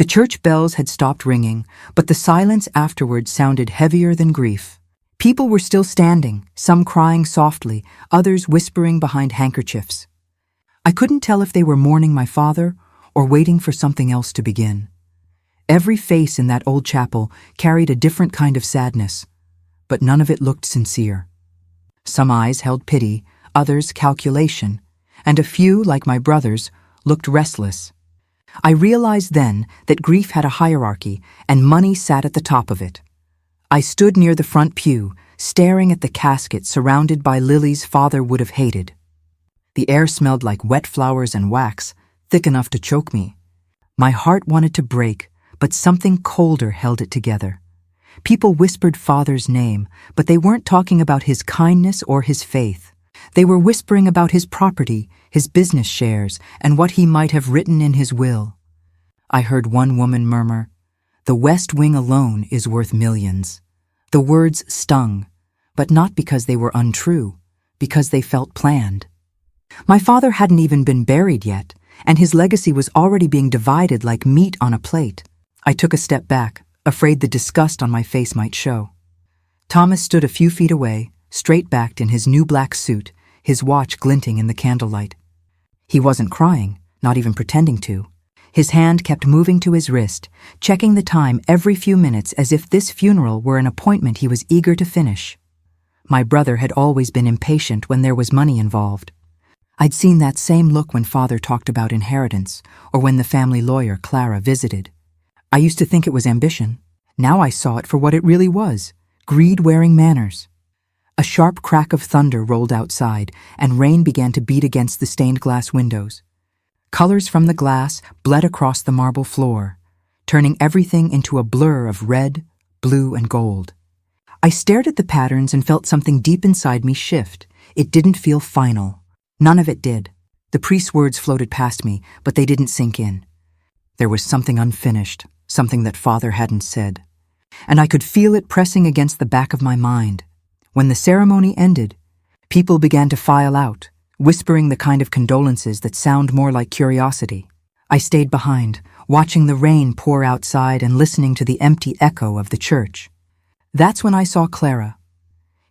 The church bells had stopped ringing, but the silence afterwards sounded heavier than grief. People were still standing, some crying softly, others whispering behind handkerchiefs. I couldn't tell if they were mourning my father or waiting for something else to begin. Every face in that old chapel carried a different kind of sadness, but none of it looked sincere. Some eyes held pity, others calculation, and a few, like my brother's, looked restless. I realized then that grief had a hierarchy, and money sat at the top of it. I stood near the front pew, staring at the casket surrounded by lilies father would have hated. The air smelled like wet flowers and wax, thick enough to choke me. My heart wanted to break, but something colder held it together. People whispered father's name, but they weren't talking about his kindness or his faith. They were whispering about his property, his business shares, and what he might have written in his will. I heard one woman murmur, "The West Wing alone is worth millions." The words stung, but not because they were untrue, because they felt planned. My father hadn't even been buried yet, and his legacy was already being divided like meat on a plate. I took a step back, afraid the disgust on my face might show. Thomas stood a few feet away, straight-backed in his new black suit, his watch glinting in the candlelight. He wasn't crying, not even pretending to. His hand kept moving to his wrist, checking the time every few minutes as if this funeral were an appointment he was eager to finish. My brother had always been impatient when there was money involved. I'd seen that same look when father talked about inheritance, or when the family lawyer, Clara, visited. I used to think it was ambition. Now I saw it for what it really was, greed wearing manners. A sharp crack of thunder rolled outside, and rain began to beat against the stained glass windows. Colors from the glass bled across the marble floor, turning everything into a blur of red, blue, and gold. I stared at the patterns and felt something deep inside me shift. It didn't feel final. None of it did. The priest's words floated past me, but they didn't sink in. There was something unfinished, something that father hadn't said. And I could feel it pressing against the back of my mind. When the ceremony ended, people began to file out, whispering the kind of condolences that sound more like curiosity. I stayed behind, watching the rain pour outside and listening to the empty echo of the church. That's when I saw Clara.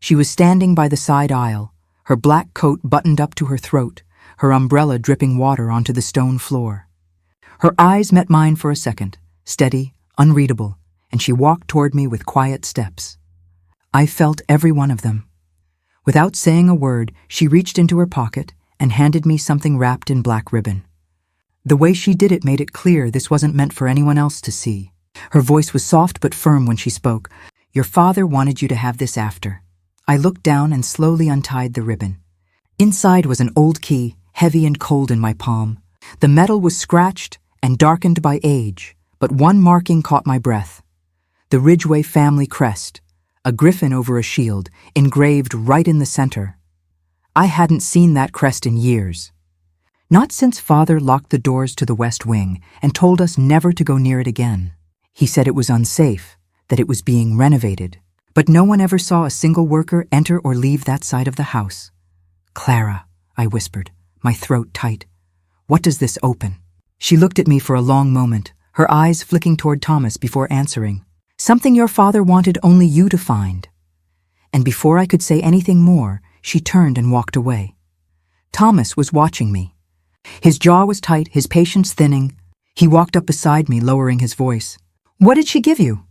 She was standing by the side aisle, her black coat buttoned up to her throat, her umbrella dripping water onto the stone floor. Her eyes met mine for a second, steady, unreadable, and she walked toward me with quiet steps. I felt every one of them. Without saying a word, she reached into her pocket and handed me something wrapped in black ribbon. The way she did it made it clear this wasn't meant for anyone else to see. Her voice was soft but firm when she spoke. "Your father wanted you to have this after." I looked down and slowly untied the ribbon. Inside was an old key, heavy and cold in my palm. The metal was scratched and darkened by age, but one marking caught my breath. The Ridgway family crest, a griffin over a shield, engraved right in the center. I hadn't seen that crest in years. Not since father locked the doors to the West Wing and told us never to go near it again. He said it was unsafe, that it was being renovated. But no one ever saw a single worker enter or leave that side of the house. "Clara," I whispered, my throat tight. "What does this open?" She looked at me for a long moment, her eyes flicking toward Thomas before answering. "Something your father wanted only you to find." And before I could say anything more, she turned and walked away. Thomas was watching me. His jaw was tight, his patience thinning. He walked up beside me, lowering his voice. "What did she give you?"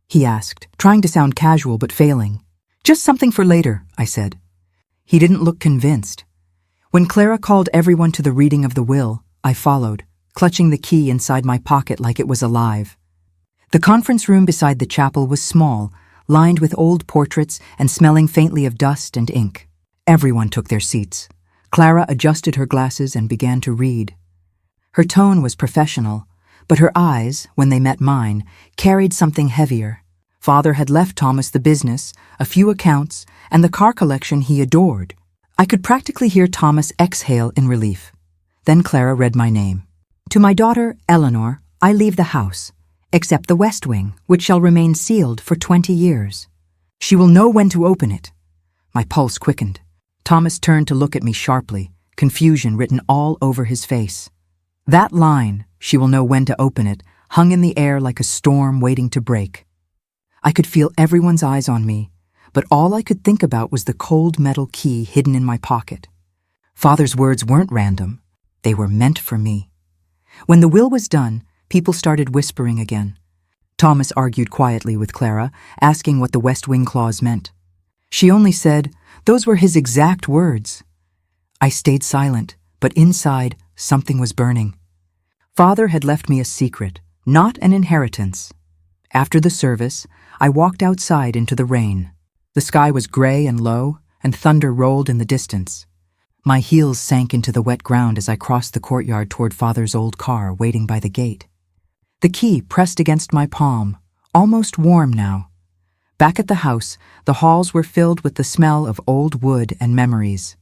he asked, trying to sound casual but failing. "Just something for later," I said. He didn't look convinced. When Clara called everyone to the reading of the will, I followed, clutching the key inside my pocket like it was alive. The conference room beside the chapel was small, lined with old portraits and smelling faintly of dust and ink. Everyone took their seats. Clara adjusted her glasses and began to read. Her tone was professional, but her eyes, when they met mine, carried something heavier. Father had left Thomas the business, a few accounts, and the car collection he adored. I could practically hear Thomas exhale in relief. Then Clara read my name. "To my daughter, Eleanor, I leave the house, except the West Wing, which shall remain sealed for 20 years. She will know when to open it." My pulse quickened. Thomas turned to look at me sharply, confusion written all over his face. That line, "she will know when to open it," hung in the air like a storm waiting to break. I could feel everyone's eyes on me, but all I could think about was the cold metal key hidden in my pocket. Father's words weren't random. They were meant for me. When the will was done, people started whispering again. Thomas argued quietly with Clara, asking what the West Wing clause meant. She only said, "Those were his exact words." I stayed silent, but inside, something was burning. Father had left me a secret, not an inheritance. After the service, I walked outside into the rain. The sky was gray and low, and thunder rolled in the distance. My heels sank into the wet ground as I crossed the courtyard toward Father's old car waiting by the gate. The key pressed against my palm, almost warm now. Back at the house, the halls were filled with the smell of old wood and memories.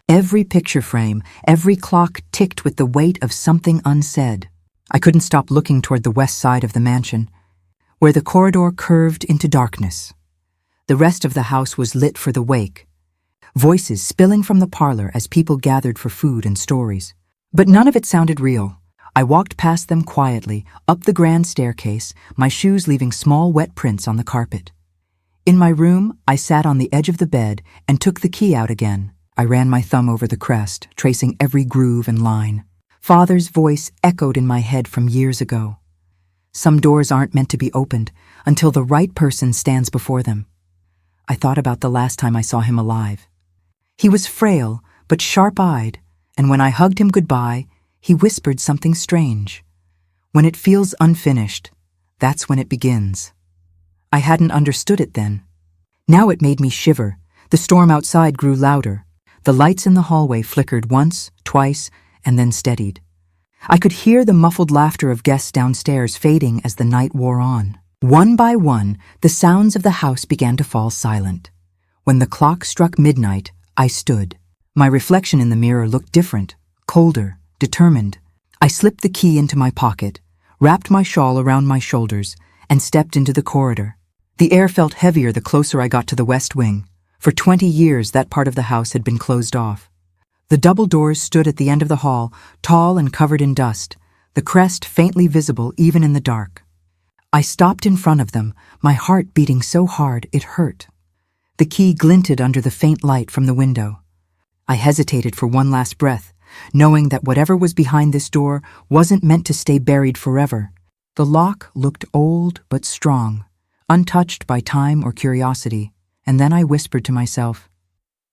Every picture frame, every clock ticked with the weight of something unsaid. I couldn't stop looking toward the west side of the mansion, where the corridor curved into darkness. The rest of the house was lit for the wake, voices spilling from the parlor as people gathered for food and stories. But none of it sounded real. I walked past them quietly, up the grand staircase, my shoes leaving small wet prints on the carpet. In my room, I sat on the edge of the bed and took the key out again. I ran my thumb over the crest, tracing every groove and line. Father's voice echoed in my head from years ago. Some doors aren't meant to be opened until the right person stands before them. I thought about the last time I saw him alive. He was frail, but sharp-eyed, and when I hugged him goodbye, he whispered something strange. When it feels unfinished, that's when it begins. I hadn't understood it then. Now it made me shiver. The storm outside grew louder. The lights in the hallway flickered once, twice, and then steadied. I could hear the muffled laughter of guests downstairs fading as the night wore on. One by one, the sounds of the house began to fall silent. When the clock struck midnight, I stood. My reflection in the mirror looked different, colder, determined. I slipped the key into my pocket, wrapped my shawl around my shoulders, and stepped into the corridor. The air felt heavier the closer I got to the West Wing. For 20 years, that part of the house had been closed off. The double doors stood at the end of the hall, tall and covered in dust, the crest faintly visible even in the dark. I stopped in front of them, my heart beating so hard it hurt. The key glinted under the faint light from the window. I hesitated for one last breath, knowing that whatever was behind this door wasn't meant to stay buried forever. The lock looked old but strong, untouched by time or curiosity. And then I whispered to myself,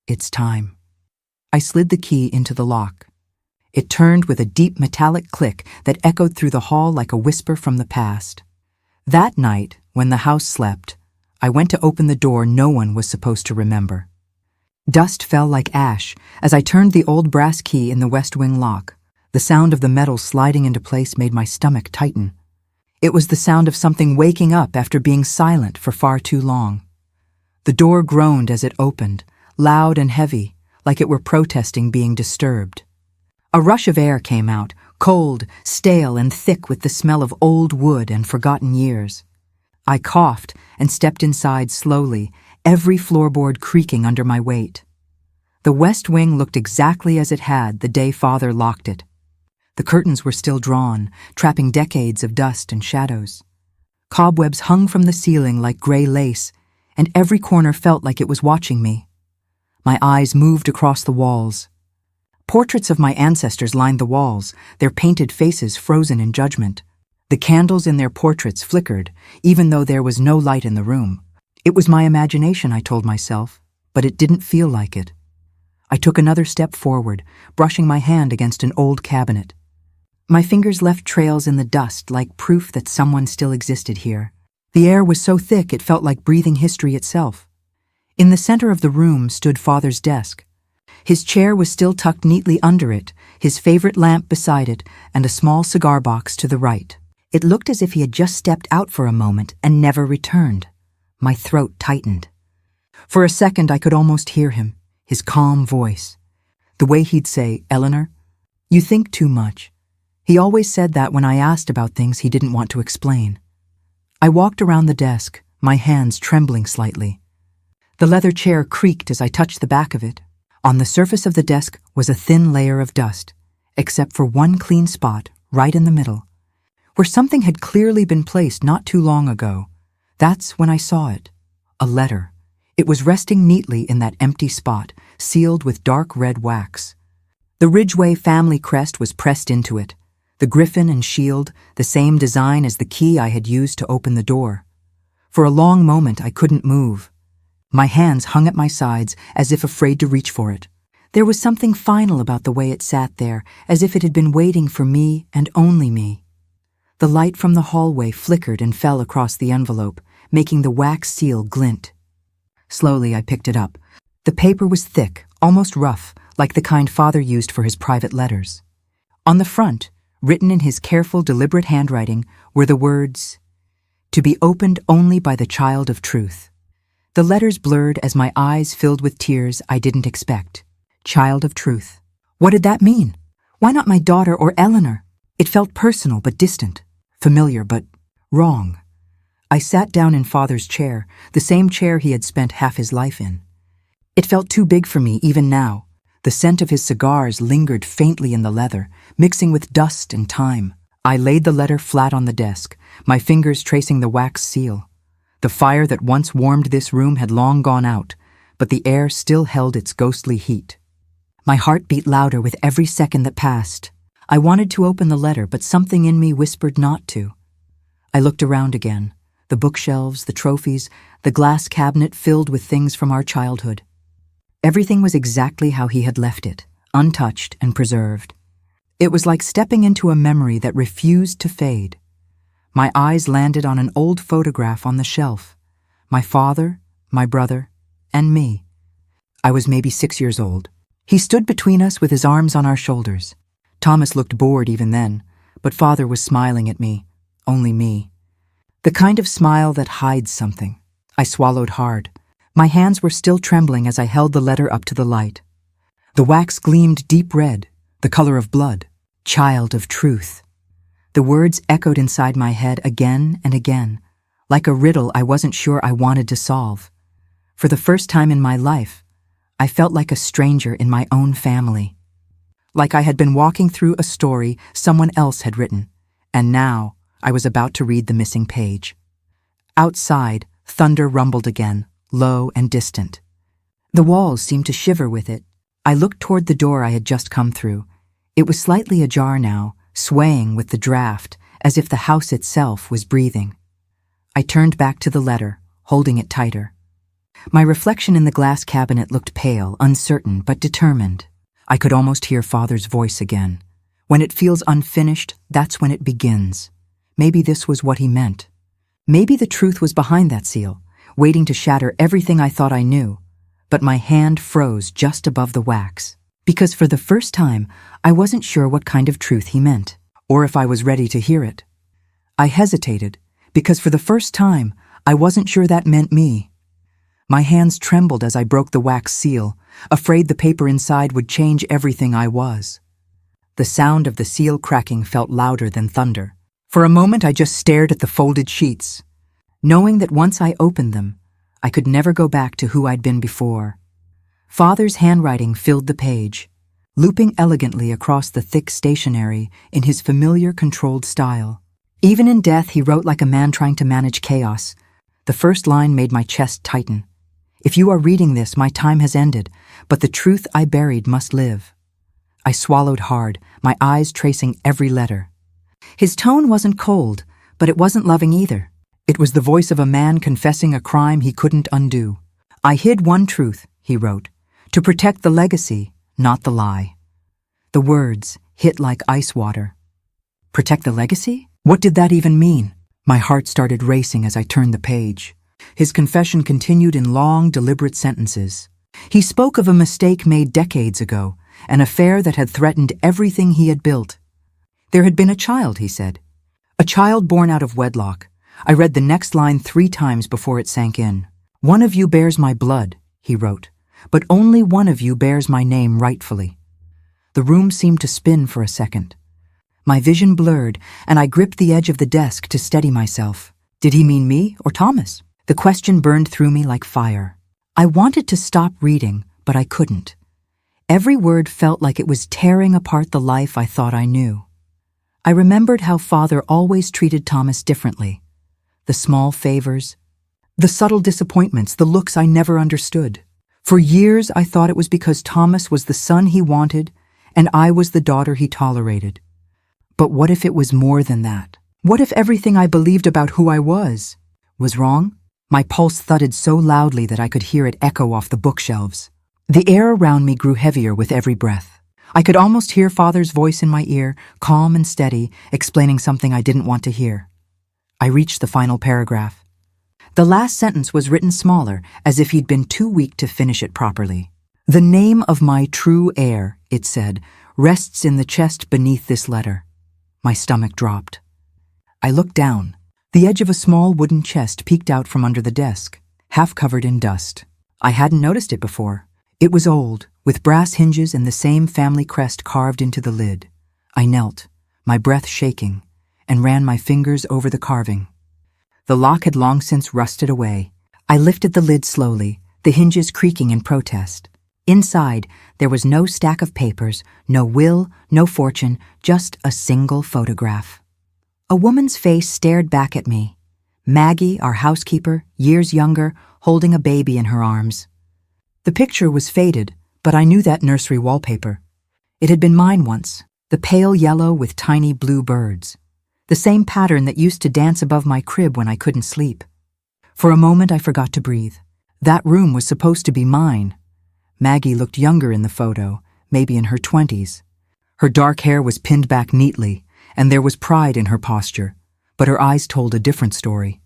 "It's time." I slid the key into the lock. It turned with a deep metallic click that echoed through the hall like a whisper from the past. That night, when the house slept, I went to open the door no one was supposed to remember. Dust fell like ash as I turned the old brass key in the West Wing lock. The sound of the metal sliding into place made my stomach tighten. It was the sound of something waking up after being silent for far too long. The door groaned as it opened, loud and heavy, like it were protesting being disturbed. A rush of air came out, cold, stale, and thick with the smell of old wood and forgotten years. I coughed and stepped inside slowly, every floorboard creaking under my weight. The West Wing looked exactly as it had the day Father locked it. The curtains were still drawn, trapping decades of dust and shadows. Cobwebs hung from the ceiling like gray lace, and every corner felt like it was watching me. My eyes moved across the walls. Portraits of my ancestors lined the walls, their painted faces frozen in judgment. The candles in their portraits flickered, even though there was no light in the room. It was my imagination, I told myself, but it didn't feel like it. I took another step forward, brushing my hand against an old cabinet. My fingers left trails in the dust like proof that someone still existed here. The air was so thick it felt like breathing history itself. In the center of the room stood Father's desk. His chair was still tucked neatly under it, his favorite lamp beside it, and a small cigar box to the right. It looked as if he had just stepped out for a moment and never returned. My throat tightened. For a second I could almost hear him, his calm voice. The way he'd say, "Eleanor, you think too much." He always said that when I asked about things he didn't want to explain. I walked around the desk, my hands trembling slightly. The leather chair creaked as I touched the back of it. On the surface of the desk was a thin layer of dust, except for one clean spot right in the middle, where something had clearly been placed not too long ago. That's when I saw it. A letter. It was resting neatly in that empty spot, sealed with dark red wax. The Ridgway family crest was pressed into it, the griffin and shield, the same design as the key I had used to open the door. For a long moment I couldn't move. My hands hung at my sides as if afraid to reach for it. There was something final about the way it sat there, as if it had been waiting for me and only me. The light from the hallway flickered and fell across the envelope, making the wax seal glint. Slowly I picked it up. The paper was thick, almost rough, like the kind Father used for his private letters. On the front, written in his careful, deliberate handwriting, were the words, "To be opened only by the child of truth." The letters blurred as my eyes filled with tears I didn't expect. Child of truth. What did that mean? Why not my daughter or Eleanor? It felt personal but distant, familiar but wrong. I sat down in Father's chair, the same chair he had spent half his life in. It felt too big for me even now. The scent of his cigars lingered faintly in the leather, mixing with dust and time. I laid the letter flat on the desk, my fingers tracing the wax seal. The fire that once warmed this room had long gone out, but the air still held its ghostly heat. My heart beat louder with every second that passed. I wanted to open the letter, but something in me whispered not to. I looked around again. The bookshelves, the trophies, the glass cabinet filled with things from our childhood. Everything was exactly how he had left it, untouched and preserved. It was like stepping into a memory that refused to fade. My eyes landed on an old photograph on the shelf. My father, my brother, and me. I was maybe 6 years old. He stood between us with his arms on our shoulders. Thomas looked bored even then, but Father was smiling at me, only me. The kind of smile that hides something. I swallowed hard. My hands were still trembling as I held the letter up to the light. The wax gleamed deep red, the color of blood. Child of truth. The words echoed inside my head again and again, like a riddle I wasn't sure I wanted to solve. For the first time in my life, I felt like a stranger in my own family. Like I had been walking through a story someone else had written, and now I was about to read the missing page. Outside, thunder rumbled again, low and distant. The walls seemed to shiver with it. I looked toward the door I had just come through. It was slightly ajar now, swaying with the draft, as if the house itself was breathing. I turned back to the letter, holding it tighter. My reflection in the glass cabinet looked pale, uncertain, but determined. I could almost hear Father's voice again. When it feels unfinished, that's when it begins. Maybe this was what he meant. Maybe the truth was behind that seal, waiting to shatter everything I thought I knew. But my hand froze just above the wax, because for the first time, I wasn't sure what kind of truth he meant, or if I was ready to hear it. I hesitated, because for the first time, I wasn't sure that meant me. My hands trembled as I broke the wax seal, afraid the paper inside would change everything I was. The sound of the seal cracking felt louder than thunder. For a moment I just stared at the folded sheets, knowing that once I opened them, I could never go back to who I'd been before. Father's handwriting filled the page, looping elegantly across the thick stationery in his familiar, controlled style. Even in death, he wrote like a man trying to manage chaos. The first line made my chest tighten. If you are reading this, my time has ended, but the truth I buried must live. I swallowed hard, my eyes tracing every letter. His tone wasn't cold, but it wasn't loving either. It was the voice of a man confessing a crime he couldn't undo. I hid one truth, he wrote, to protect the legacy, not the lie. The words hit like ice water. Protect the legacy? What did that even mean? My heart started racing as I turned the page. His confession continued in long, deliberate sentences. He spoke of a mistake made decades ago, an affair that had threatened everything he had built. There had been a child, he said. A child born out of wedlock. I read the next line 3 times before it sank in. One of you bears my blood, he wrote, but only one of you bears my name rightfully. The room seemed to spin for a second. My vision blurred, and I gripped the edge of the desk to steady myself. Did he mean me or Thomas? The question burned through me like fire. I wanted to stop reading, but I couldn't. Every word felt like it was tearing apart the life I thought I knew. I remembered how Father always treated Thomas differently. The small favors, the subtle disappointments, the looks I never understood. For years I thought it was because Thomas was the son he wanted and I was the daughter he tolerated. But what if it was more than that? What if everything I believed about who I was wrong? My pulse thudded so loudly that I could hear it echo off the bookshelves. The air around me grew heavier with every breath. I could almost hear Father's voice in my ear, calm and steady, explaining something I didn't want to hear. I reached the final paragraph. The last sentence was written smaller, as if he'd been too weak to finish it properly. "The name of my true heir," it said, "rests in the chest beneath this letter." My stomach dropped. I looked down. The edge of a small wooden chest peeked out from under the desk, half covered in dust. I hadn't noticed it before. It was old, with brass hinges and the same family crest carved into the lid. I knelt, my breath shaking, and ran my fingers over the carving. The lock had long since rusted away. I lifted the lid slowly, the hinges creaking in protest. Inside, there was no stack of papers, no will, no fortune, just a single photograph. A woman's face stared back at me. Maggie, our housekeeper, years younger, holding a baby in her arms. The picture was faded, but I knew that nursery wallpaper. It had been mine once, the pale yellow with tiny blue birds. The same pattern that used to dance above my crib when I couldn't sleep. For a moment I forgot to breathe. That room was supposed to be mine. Maggie looked younger in the photo, maybe in her 20s. Her dark hair was pinned back neatly, and there was pride in her posture, but her eyes told a different story.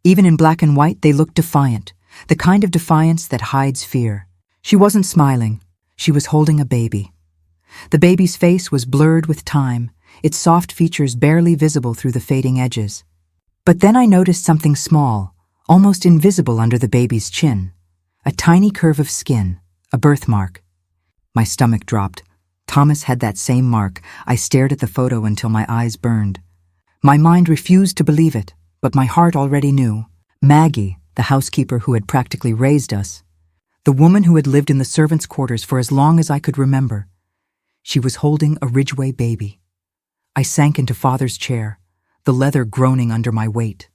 Even in black and white, they looked defiant, the kind of defiance that hides fear. She wasn't smiling. She was holding a baby. The baby's face was blurred with time, its soft features barely visible through the fading edges. But then I noticed something small, almost invisible under the baby's chin. A tiny curve of skin, a birthmark. My stomach dropped. Thomas had that same mark. I stared at the photo until my eyes burned. My mind refused to believe it, but my heart already knew. Maggie, the housekeeper who had practically raised us. The woman who had lived in the servants' quarters for as long as I could remember. She was holding a Ridgway baby. I sank into Father's chair, the leather groaning under my weight.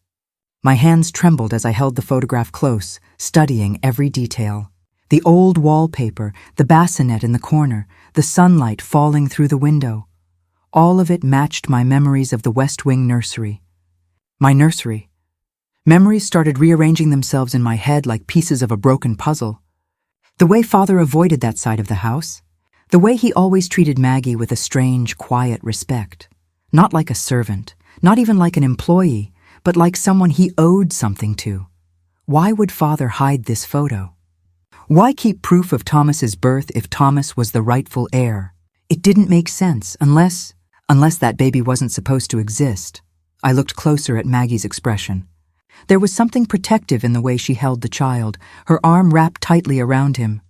My hands trembled as I held the photograph close, studying every detail. The old wallpaper, the bassinet in the corner, the sunlight falling through the window. All of it matched my memories of the West Wing nursery. My nursery. Memories started rearranging themselves in my head like pieces of a broken puzzle. The way Father avoided that side of the house. The way he always treated Maggie with a strange, quiet respect. Not like a servant, not even like an employee, but like someone he owed something to. Why would Father hide this photo? Why keep proof of Thomas's birth if Thomas was the rightful heir? It didn't make sense unless that baby wasn't supposed to exist. I looked closer at Maggie's expression. There was something protective in the way she held the child, her arm wrapped tightly around him.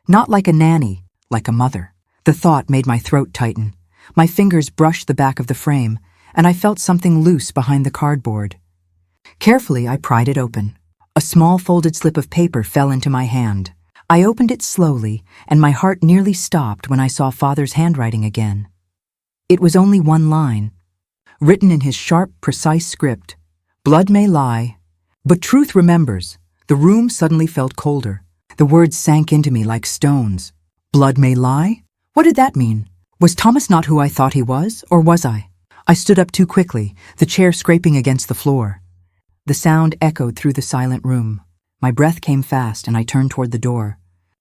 Not like a nanny, like a mother. The thought made my throat tighten. My fingers brushed the back of the frame, and I felt something loose behind the cardboard. Carefully, I pried it open. A small folded slip of paper fell into my hand. I opened it slowly, and my heart nearly stopped when I saw Father's handwriting again. It was only one line, written in his sharp, precise script. "Blood may lie, but truth remembers." The room suddenly felt colder. The words sank into me like stones. Blood may lie? What did that mean? Was Thomas not who I thought he was, or was I? I stood up too quickly, the chair scraping against the floor. The sound echoed through the silent room. My breath came fast, and I turned toward the door.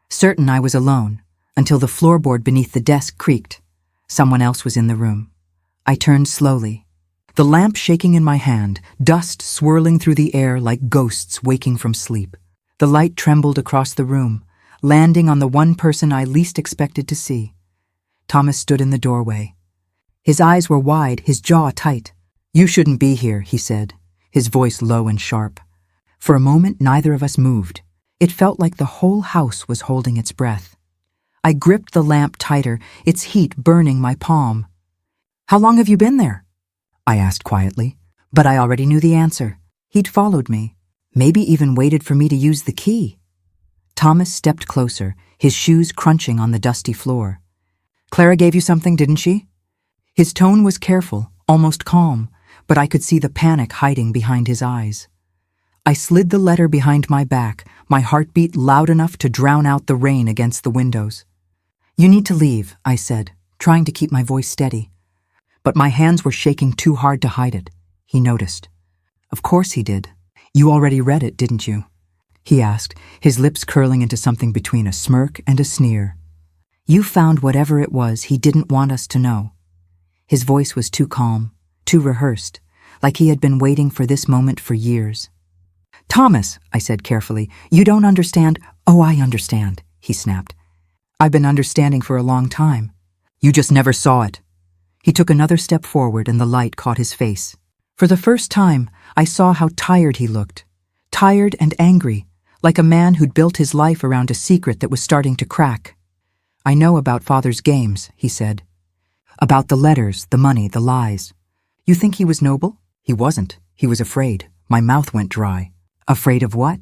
Certain I was alone, until the floorboard beneath the desk creaked. Someone else was in the room. I turned slowly. The lamp shaking in my hand, dust swirling through the air like ghosts waking from sleep. The light trembled across the room, landing on the one person I least expected to see. Thomas stood in the doorway. His eyes were wide, his jaw tight. "You shouldn't be here," he said, his voice low and sharp. For a moment, neither of us moved. It felt like the whole house was holding its breath. I gripped the lamp tighter, its heat burning my palm. "How long have you been there?" I asked quietly, but I already knew the answer. He'd followed me, maybe even waited for me to use the key. Thomas stepped closer, his shoes crunching on the dusty floor. "Clara gave you something, didn't she?" His tone was careful, almost calm, but I could see the panic hiding behind his eyes. I slid the letter behind my back, my heartbeat loud enough to drown out the rain against the windows. "You need to leave," I said, trying to keep my voice steady. But my hands were shaking too hard to hide it. He noticed. "Of course he did. You already read it, didn't you?" he asked, his lips curling into something between a smirk and a sneer. "You found whatever it was he didn't want us to know." His voice was too calm, too rehearsed, like he had been waiting for this moment for years. "Thomas," I said carefully, "you don't understand." "Oh, I understand," he snapped. "I've been understanding for a long time. You just never saw it." He took another step forward and the light caught his face. For the first time, I saw how tired he looked. Tired and angry, like a man who'd built his life around a secret that was starting to crack. "I know about Father's games," he said. "About the letters, the money, the lies. You think he was noble? He wasn't. He was afraid." My mouth went dry. "Afraid of what?"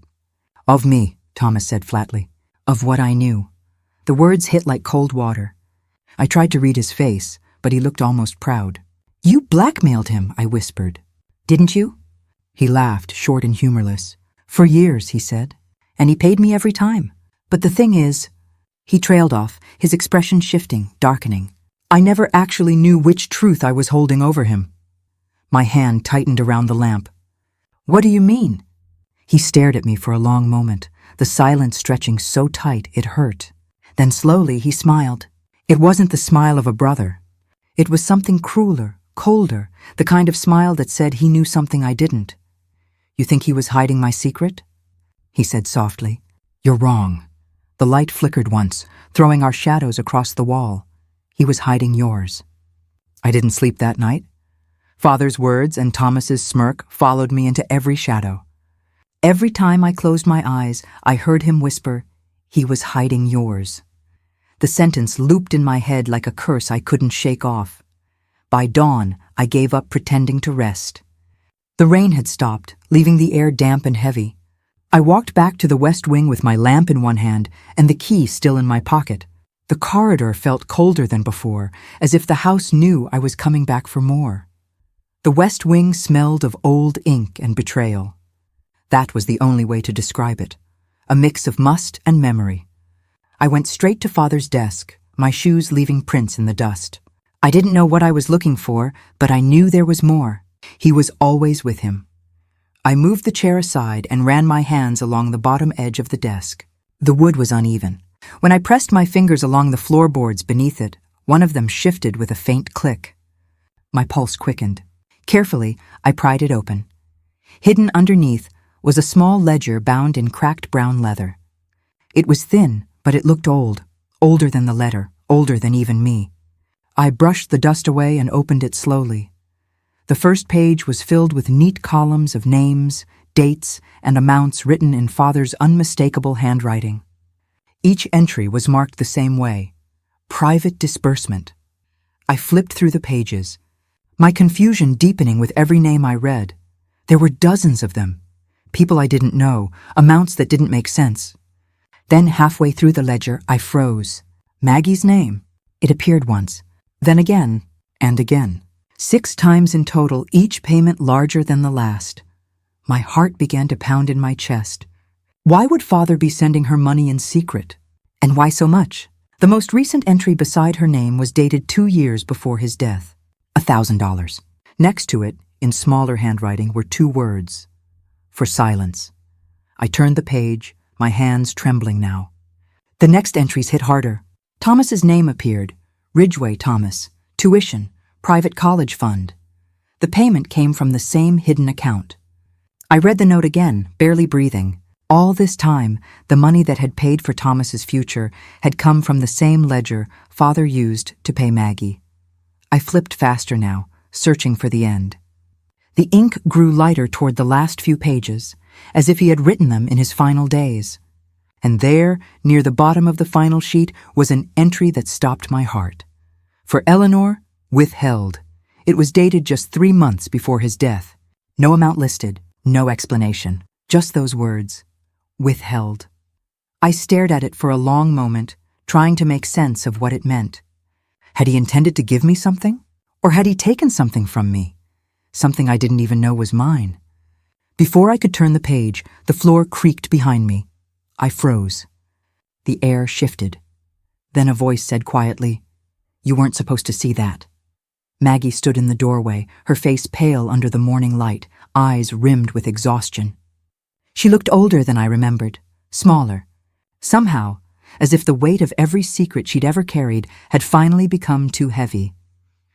"Of me," Thomas said flatly. "Of what I knew." The words hit like cold water. I tried to read his face, but he looked almost proud. "You blackmailed him," I whispered. "Didn't you?" He laughed, short and humorless. "For years," he said. "And he paid me every time. But the thing is—" He trailed off, his expression shifting, darkening. "I never actually knew which truth I was holding over him." My hand tightened around the lamp. "What do you mean?" He stared at me for a long moment, the silence stretching so tight it hurt. Then slowly he smiled. It wasn't the smile of a brother. It was something crueler, colder, the kind of smile that said he knew something I didn't. "You think he was hiding my secret?" he said softly. "You're wrong." The light flickered once, throwing our shadows across the wall. "He was hiding yours." I didn't sleep that night. Father's words and Thomas's smirk followed me into every shadow. Every time I closed my eyes, I heard him whisper, "He was hiding yours." The sentence looped in my head like a curse I couldn't shake off. By dawn, I gave up pretending to rest. The rain had stopped, leaving the air damp and heavy. I walked back to the West Wing with my lamp in one hand and the key still in my pocket. The corridor felt colder than before, as if the house knew I was coming back for more. The West Wing smelled of old ink and betrayal. That was the only way to describe it, a mix of must and memory. I went straight to Father's desk, my shoes leaving prints in the dust. I didn't know what I was looking for, but I knew there was more. He was always with him. I moved the chair aside and ran my hands along the bottom edge of the desk. The wood was uneven. When I pressed my fingers along the floorboards beneath it, one of them shifted with a faint click. My pulse quickened. Carefully, I pried it open. Hidden underneath was a small ledger bound in cracked brown leather. It was thin, but it looked old, older than the letter, older than even me. I brushed the dust away and opened it slowly. The first page was filled with neat columns of names, dates, and amounts written in Father's unmistakable handwriting. Each entry was marked the same way: private disbursement. I flipped through the pages, my confusion deepening with every name I read. There were dozens of them. People I didn't know, amounts that didn't make sense. Then halfway through the ledger, I froze. Maggie's name. It appeared once, then again, and again. 6 times in total, each payment larger than the last. My heart began to pound in my chest. Why would Father be sending her money in secret? And why so much? The most recent entry beside her name was dated 2 years before his death. $1,000. Next to it, in smaller handwriting, were 2 words: for silence. I turned the page, my hands trembling now. The next entries hit harder. Thomas's name appeared: Ridgway Thomas, tuition, private college fund. The payment came from the same hidden account. I read the note again, barely breathing. All this time, the money that had paid for Thomas's future had come from the same ledger Father used to pay Maggie. I flipped faster now, searching for the end. The ink grew lighter toward the last few pages, as if he had written them in his final days. And there, near the bottom of the final sheet, was an entry that stopped my heart. For Eleanor, withheld. It was dated just 3 months before his death. No amount listed, no explanation, just those words: withheld. I stared at it for a long moment, trying to make sense of what it meant. Had he intended to give me something? Or had he taken something from me? Something I didn't even know was mine. Before I could turn the page, the floor creaked behind me. I froze. The air shifted. Then a voice said quietly, "You weren't supposed to see that." Maggie stood in the doorway, her face pale under the morning light, eyes rimmed with exhaustion. She looked older than I remembered, smaller. Somehow, as if the weight of every secret she'd ever carried had finally become too heavy.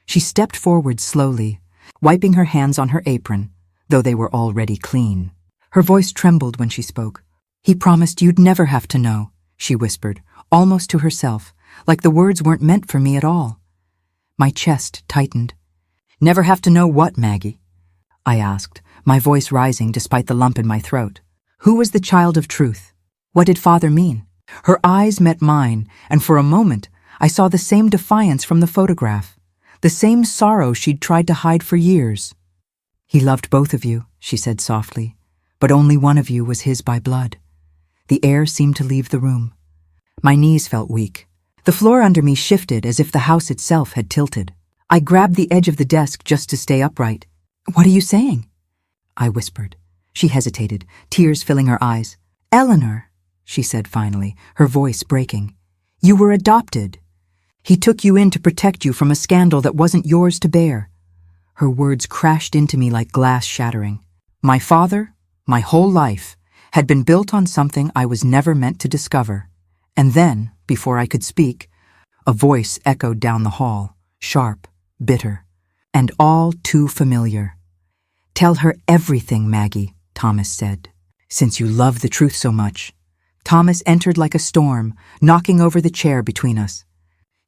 She stepped forward slowly, wiping her hands on her apron, though they were already clean. Her voice trembled when she spoke. "He promised you'd never have to know," she whispered, almost to herself, like the words weren't meant for me at all. My chest tightened. "Never have to know what, Maggie?" I asked, my voice rising despite the lump in my throat. Who was the child of truth? What did Father mean? Her eyes met mine, and for a moment I saw the same defiance from the photograph, the same sorrow she'd tried to hide for years. "He loved both of you," she said softly, "but only one of you was his by blood." The air seemed to leave the room. My knees felt weak. The floor under me shifted as if the house itself had tilted. I grabbed the edge of the desk just to stay upright. "What are you saying?" I whispered. She hesitated, tears filling her eyes. "Eleanor," she said finally, her voice breaking, "you were adopted. He took you in to protect you from a scandal that wasn't yours to bear." Her words crashed into me like glass shattering. My father, my whole life, had been built on something I was never meant to discover. And then, before I could speak, a voice echoed down the hall, sharp, bitter, and all too familiar. "Tell her everything, Maggie," Thomas said, "since you love the truth so much." Thomas entered like a storm, knocking over the chair between us.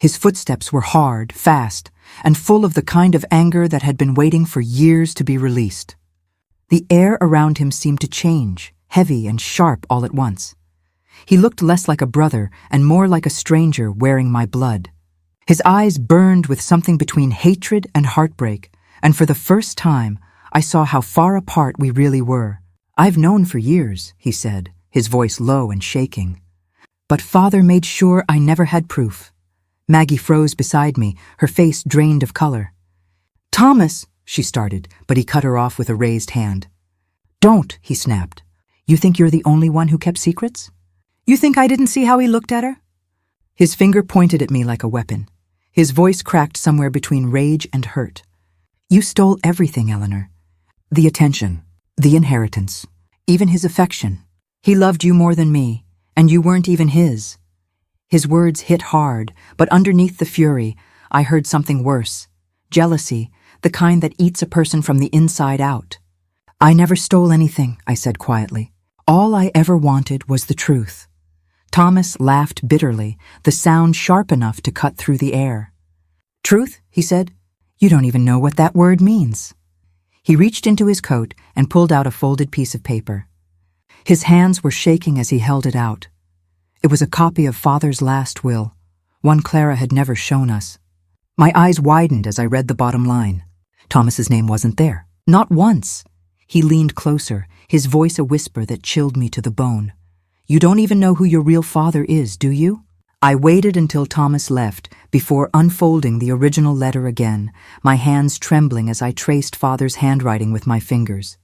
His footsteps were hard, fast, and full of the kind of anger that had been waiting for years to be released. The air around him seemed to change, heavy and sharp all at once. He looked less like a brother and more like a stranger wearing my blood. His eyes burned with something between hatred and heartbreak, and for the first time, I saw how far apart we really were. "I've known for years," he said, his voice low and shaking. "But Father made sure I never had proof." Maggie froze beside me, her face drained of color. "Thomas," she started, but he cut her off with a raised hand. "Don't," he snapped. "You think you're the only one who kept secrets? You think I didn't see how he looked at her?" His finger pointed at me like a weapon. His voice cracked somewhere between rage and hurt. "You stole everything, Eleanor. The attention, the inheritance, even his affection. He loved you more than me, and you weren't even his." His words hit hard, but underneath the fury, I heard something worse. Jealousy, the kind that eats a person from the inside out. "I never stole anything," I said quietly. "All I ever wanted was the truth." Thomas laughed bitterly, the sound sharp enough to cut through the air. "Truth?" he said. "You don't even know what that word means." He reached into his coat and pulled out a folded piece of paper. His hands were shaking as he held it out. It was a copy of Father's last will, one Clara had never shown us. My eyes widened as I read the bottom line. Thomas's name wasn't there. Not once. He leaned closer, his voice a whisper that chilled me to the bone. "You don't even know who your real father is, do you?" I waited until Thomas left before unfolding the original letter again, my hands trembling as I traced Father's handwriting with my fingers.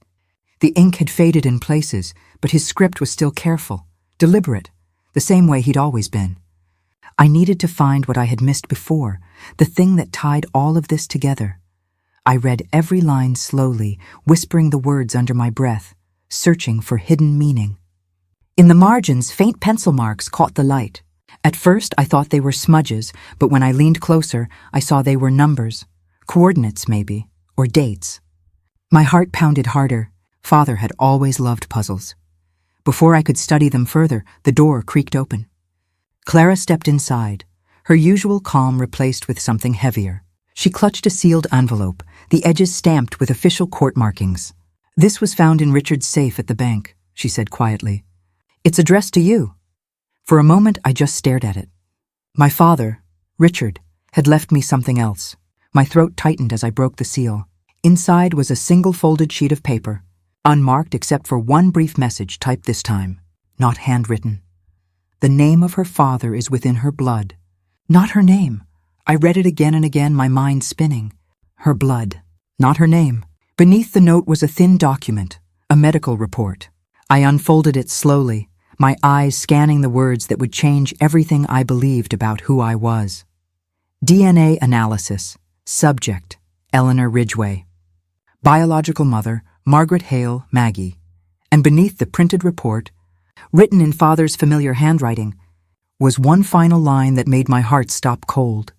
The ink had faded in places, but his script was still careful, deliberate, the same way he'd always been. I needed to find what I had missed before, the thing that tied all of this together. I read every line slowly, whispering the words under my breath, searching for hidden meaning. In the margins, faint pencil marks caught the light. At first, I thought they were smudges, but when I leaned closer, I saw they were numbers, coordinates maybe, or dates. My heart pounded harder. Father had always loved puzzles. Before I could study them further, the door creaked open. Clara stepped inside, her usual calm replaced with something heavier. She clutched a sealed envelope, the edges stamped with official court markings. "This was found in Richard's safe at the bank," she said quietly. "It's addressed to you." For a moment, I just stared at it. My father, Richard, had left me something else. My throat tightened as I broke the seal. Inside was a single folded sheet of paper, unmarked except for one brief message typed this time, not handwritten. "The name of her father is within her blood." Not her name. I read it again and again, my mind spinning. Her blood, not her name. Beneath the note was a thin document, a medical report. I unfolded it slowly, my eyes scanning the words that would change everything I believed about who I was. DNA analysis. Subject, Eleanor Ridgway. Biological mother, Margaret Hale, Maggie. And beneath the printed report, written in Father's familiar handwriting, was one final line that made my heart stop cold.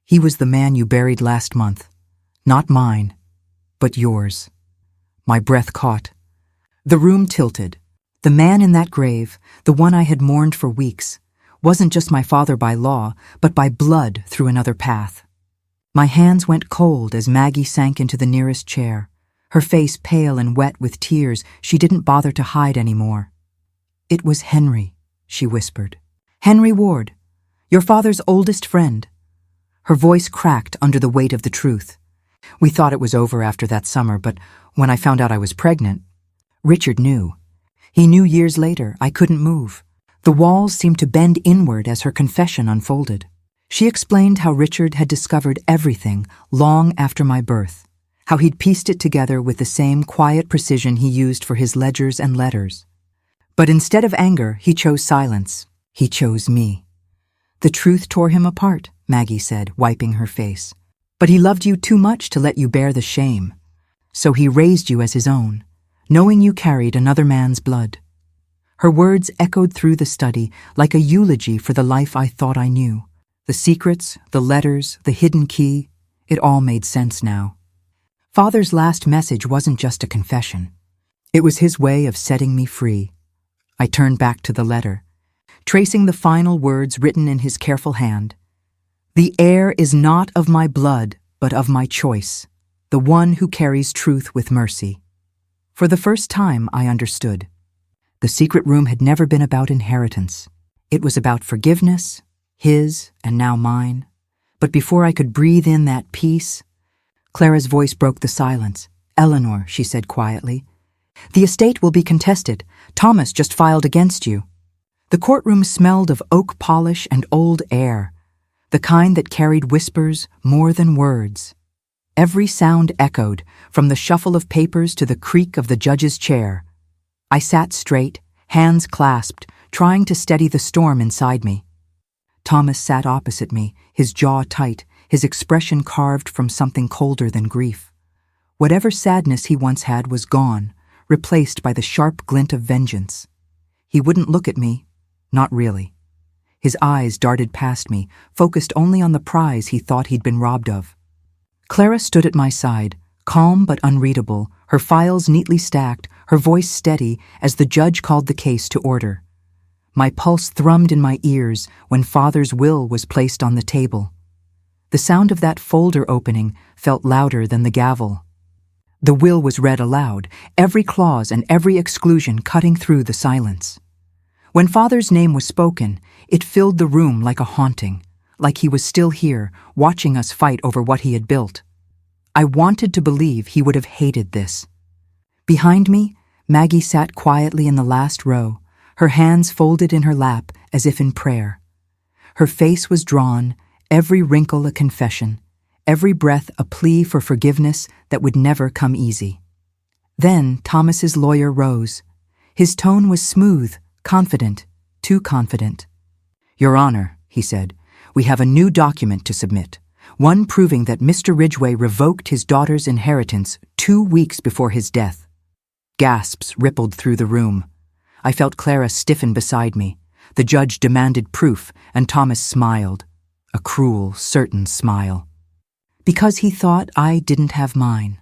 He was the man you buried last month. Not mine, but yours. My breath caught. The room tilted. The man in that grave, the one I had mourned for weeks, wasn't just my father by law, but by blood through another path. My hands went cold as Maggie sank into the nearest chair, her face pale and wet with tears she didn't bother to hide anymore. "It was Henry," she whispered. "Henry Ward, your father's oldest friend." Her voice cracked under the weight of the truth. We thought it was over after that summer, but when I found out I was pregnant, Richard knew. He knew years later I couldn't move. The walls seemed to bend inward as her confession unfolded. She explained how Richard had discovered everything long after my birth, how he'd pieced it together with the same quiet precision he used for his ledgers and letters. But instead of anger, he chose silence. He chose me. "The truth tore him apart," Maggie said, wiping her face. "But he loved you too much to let you bear the shame. So he raised you as his own, knowing you carried another man's blood." Her words echoed through the study like a eulogy for the life I thought I knew. The secrets, the letters, the hidden key, it all made sense now. Father's last message wasn't just a confession. It was his way of setting me free. I turned back to the letter, tracing the final words written in his careful hand. "The heir is not of my blood, but of my choice, the one who carries truth with mercy." For the first time, I understood. The secret room had never been about inheritance. It was about forgiveness, his and now mine. But before I could breathe in that peace, Clara's voice broke the silence. "Eleanor," she said quietly, "the estate will be contested. Thomas just filed against you." The courtroom smelled of oak polish and old air, the kind that carried whispers more than words. Every sound echoed, from the shuffle of papers to the creak of the judge's chair. I sat straight, hands clasped, trying to steady the storm inside me. Thomas sat opposite me, his jaw tight, his expression carved from something colder than grief. Whatever sadness he once had was gone, replaced by the sharp glint of vengeance. He wouldn't look at me, not really. His eyes darted past me, focused only on the prize he thought he'd been robbed of. Clara stood at my side, calm but unreadable, her files neatly stacked, her voice steady as the judge called the case to order. My pulse thrummed in my ears when Father's will was placed on the table. The sound of that folder opening felt louder than the gavel. The will was read aloud, every clause and every exclusion cutting through the silence. When Father's name was spoken, it filled the room like a haunting, like he was still here, watching us fight over what he had built. I wanted to believe he would have hated this. Behind me, Maggie sat quietly in the last row, her hands folded in her lap as if in prayer. Her face was drawn, every wrinkle a confession, every breath a plea for forgiveness that would never come easy. Then Thomas's lawyer rose. His tone was smooth, confident, too confident. "Your Honor," he said, "we have a new document to submit, one proving that Mr. Ridgway revoked his daughter's inheritance 2 weeks before his death." Gasps rippled through the room. I felt Clara stiffen beside me. The judge demanded proof, and Thomas smiled, a cruel, certain smile. Because he thought I didn't have mine.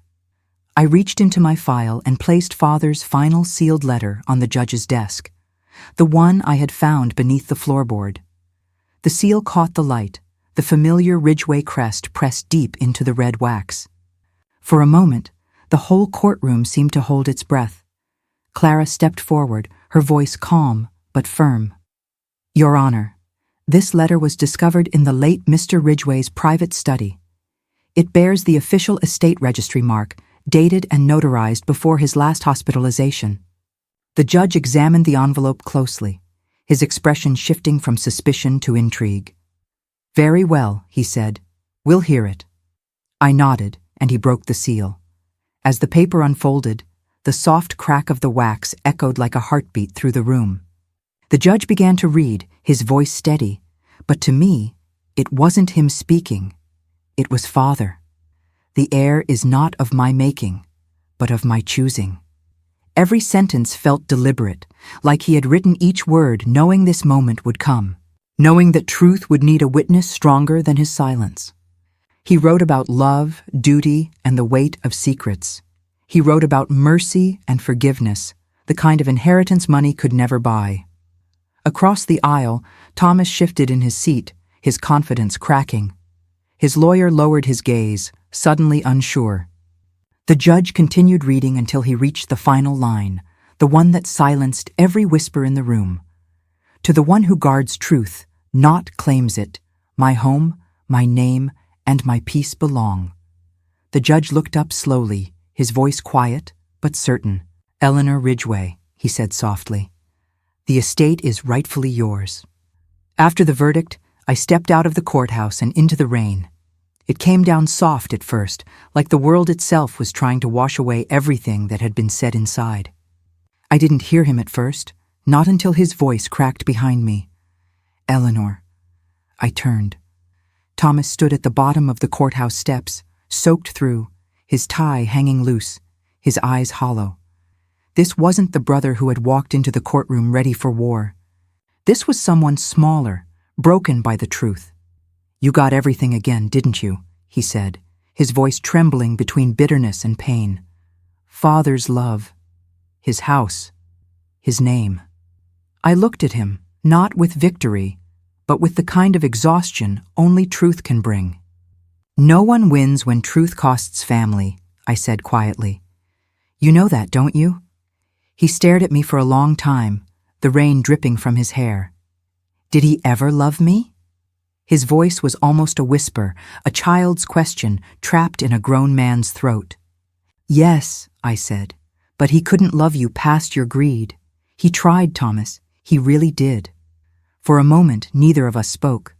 I reached into my file and placed Father's final sealed letter on the judge's desk, the one I had found beneath the floorboard. The seal caught the light, the familiar Ridgway crest pressed deep into the red wax. For a moment, the whole courtroom seemed to hold its breath. Clara stepped forward, her voice calm but firm. "Your Honor, this letter was discovered in the late Mr. Ridgway's private study. It bears the official estate registry mark, dated and notarized before his last hospitalization." The judge examined the envelope closely, his expression shifting from suspicion to intrigue. "Very well," he said. "We'll hear it." I nodded, and he broke the seal. As the paper unfolded, the soft crack of the wax echoed like a heartbeat through the room. The judge began to read, his voice steady, but to me, it wasn't him speaking. It was Father. The heir is not of my making, but of my choosing. Every sentence felt deliberate, like he had written each word knowing this moment would come, knowing that truth would need a witness stronger than his silence. He wrote about love, duty, and the weight of secrets. He wrote about mercy and forgiveness, the kind of inheritance money could never buy. Across the aisle, Thomas shifted in his seat, his confidence cracking. His lawyer lowered his gaze, suddenly unsure. The judge continued reading until he reached the final line, the one that silenced every whisper in the room. To the one who guards truth, not claims it, my home, my name, and my peace belong. The judge looked up slowly, his voice quiet but certain. Eleanor Ridgway, he said softly. The estate is rightfully yours. After the verdict, I stepped out of the courthouse and into the rain. It came down soft at first, like the world itself was trying to wash away everything that had been said inside. I didn't hear him at first, not until his voice cracked behind me. Eleanor. I turned. Thomas stood at the bottom of the courthouse steps, soaked through, his tie hanging loose, his eyes hollow. This wasn't the brother who had walked into the courtroom ready for war. This was someone smaller, broken by the truth. You got everything again, didn't you? He said, his voice trembling between bitterness and pain. Father's love, his house, his name. I looked at him, not with victory, but with the kind of exhaustion only truth can bring. No one wins when truth costs family, I said quietly. You know that, don't you? He stared at me for a long time, the rain dripping from his hair. Did he ever love me? His voice was almost a whisper, a child's question trapped in a grown man's throat. Yes, I said, but he couldn't love you past your greed. He tried, Thomas. He really did. For a moment, neither of us spoke.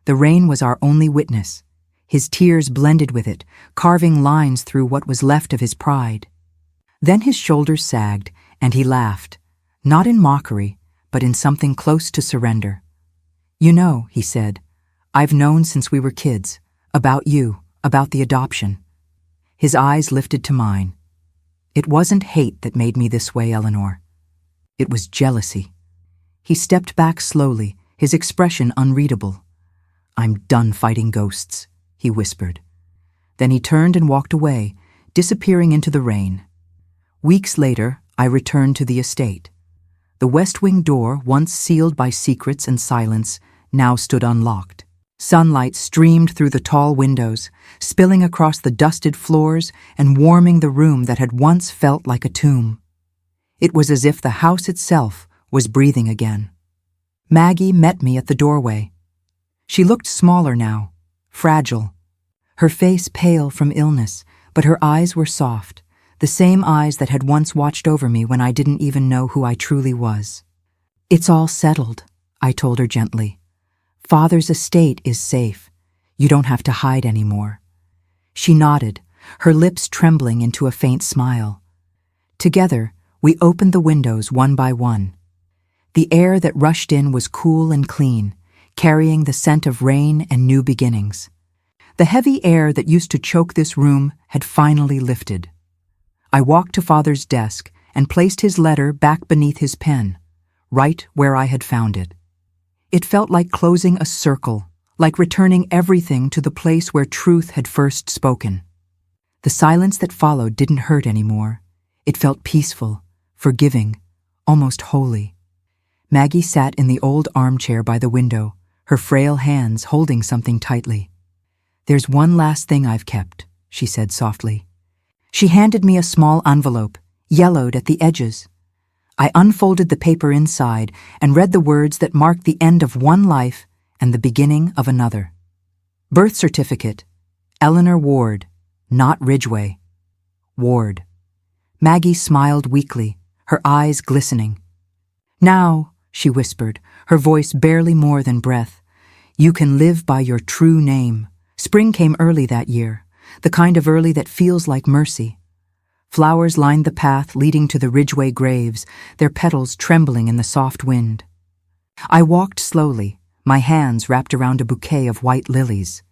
The rain was our only witness. His tears blended with it, carving lines through what was left of his pride. Then his shoulders sagged, and he laughed, not in mockery, but in something close to surrender. You know, he said, I've known since we were kids, about you, about the adoption. His eyes lifted to mine. It wasn't hate that made me this way, Eleanor. It was jealousy. He stepped back slowly, his expression unreadable. I'm done fighting ghosts, he whispered. Then he turned and walked away, disappearing into the rain. Weeks later, I returned to the estate. The west wing door, once sealed by secrets and silence, now stood unlocked. Sunlight streamed through the tall windows, spilling across the dusted floors and warming the room that had once felt like a tomb. It was as if the house itself was breathing again. Maggie met me at the doorway. She looked smaller now, fragile. Her face pale from illness, but her eyes were soft, the same eyes that had once watched over me when I didn't even know who I truly was. It's all settled, I told her gently. Father's estate is safe. You don't have to hide anymore. She nodded, her lips trembling into a faint smile. Together, we opened the windows one by one. The air that rushed in was cool and clean, carrying the scent of rain and new beginnings. The heavy air that used to choke this room had finally lifted. I walked to Father's desk and placed his letter back beneath his pen, right where I had found it. It felt like closing a circle, like returning everything to the place where truth had first spoken. The silence that followed didn't hurt anymore. It felt peaceful, forgiving, almost holy. Maggie sat in the old armchair by the window, her frail hands holding something tightly. There's one last thing I've kept, she said softly. She handed me a small envelope, yellowed at the edges. I unfolded the paper inside and read the words that marked the end of one life and the beginning of another. Birth certificate, Eleanor Ward, not Ridgway. Ward. Maggie smiled weakly, her eyes glistening. Now, she whispered, her voice barely more than breath, you can live by your true name. Spring came early that year. the kind of early that feels like mercy. Flowers lined the path leading to the Ridgway graves, their petals trembling in the soft wind. I walked slowly, my hands wrapped around a bouquet of white lilies.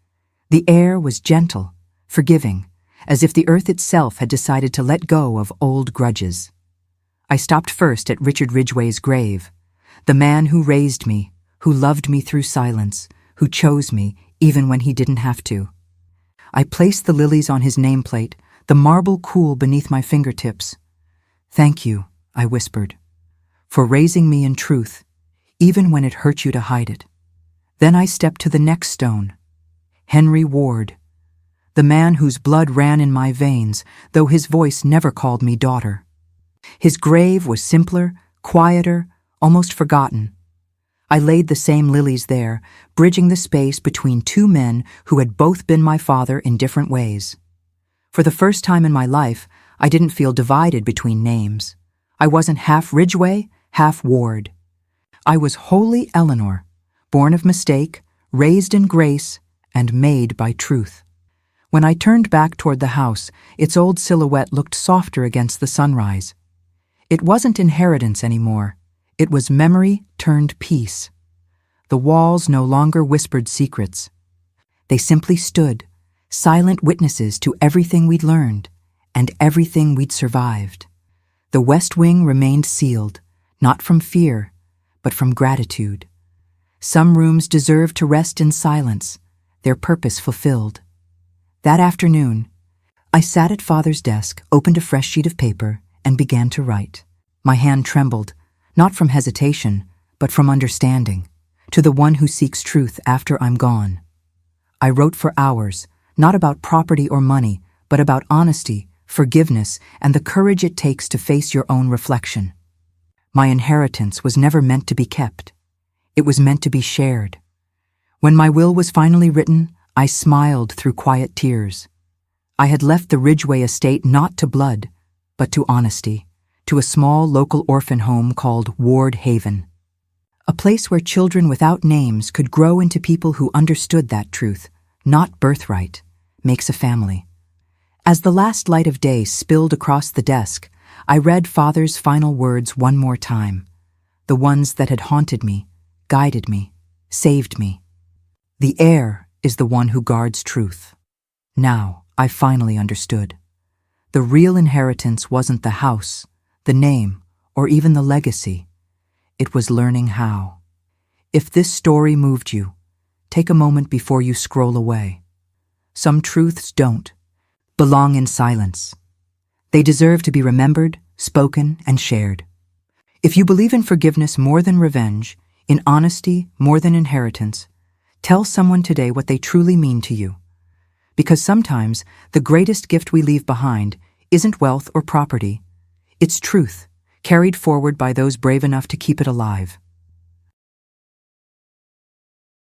The air was gentle, forgiving, as if the earth itself had decided to let go of old grudges. I stopped first at Richard Ridgway's grave, the man who raised me, who loved me through silence, who chose me even when he didn't have to. I placed the lilies on his nameplate, the marble cool beneath my fingertips. "Thank you," I whispered, "for raising me in truth, even when it hurt you to hide it." Then I stepped to the next stone. Henry Ward, the man whose blood ran in my veins, though his voice never called me daughter. His grave was simpler, quieter, almost forgotten. I laid the same lilies there, bridging the space between two men who had both been my father in different ways. For the first time in my life, I didn't feel divided between names. I wasn't half Ridgway, half Ward. I was wholly Eleanor, born of mistake, raised in grace, and made by truth. When I turned back toward the house, its old silhouette looked softer against the sunrise. It wasn't inheritance anymore. It was memory turned peace. The walls no longer whispered secrets. They simply stood, silent witnesses to everything we'd learned and everything we'd survived. The West Wing remained sealed, not from fear, but from gratitude. Some rooms deserved to rest in silence, their purpose fulfilled. That afternoon, I sat at Father's desk, opened a fresh sheet of paper, and began to write. My hand trembled, not from hesitation, but from understanding, to the one who seeks truth after I'm gone. I wrote for hours, not about property or money, but about honesty, forgiveness, and the courage it takes to face your own reflection. My inheritance was never meant to be kept. It was meant to be shared. When my will was finally written, I smiled through quiet tears. I had left the Ridgway estate not to blood, but to honesty, to a small local orphan home called Ward Haven. A place where children without names could grow into people who understood that truth, not birthright, makes a family. As the last light of day spilled across the desk, I read Father's final words one more time, the ones that had haunted me, guided me, saved me. The heir is the one who guards truth. Now I finally understood. The real inheritance wasn't the house, the name, or even the legacy. It was learning how. If this story moved you, take a moment before you scroll away. Some truths don't belong in silence. They deserve to be remembered, spoken, and shared. If you believe in forgiveness more than revenge, in honesty more than inheritance, tell someone today what they truly mean to you. Because sometimes the greatest gift we leave behind isn't wealth or property. It's truth, carried forward by those brave enough to keep it alive.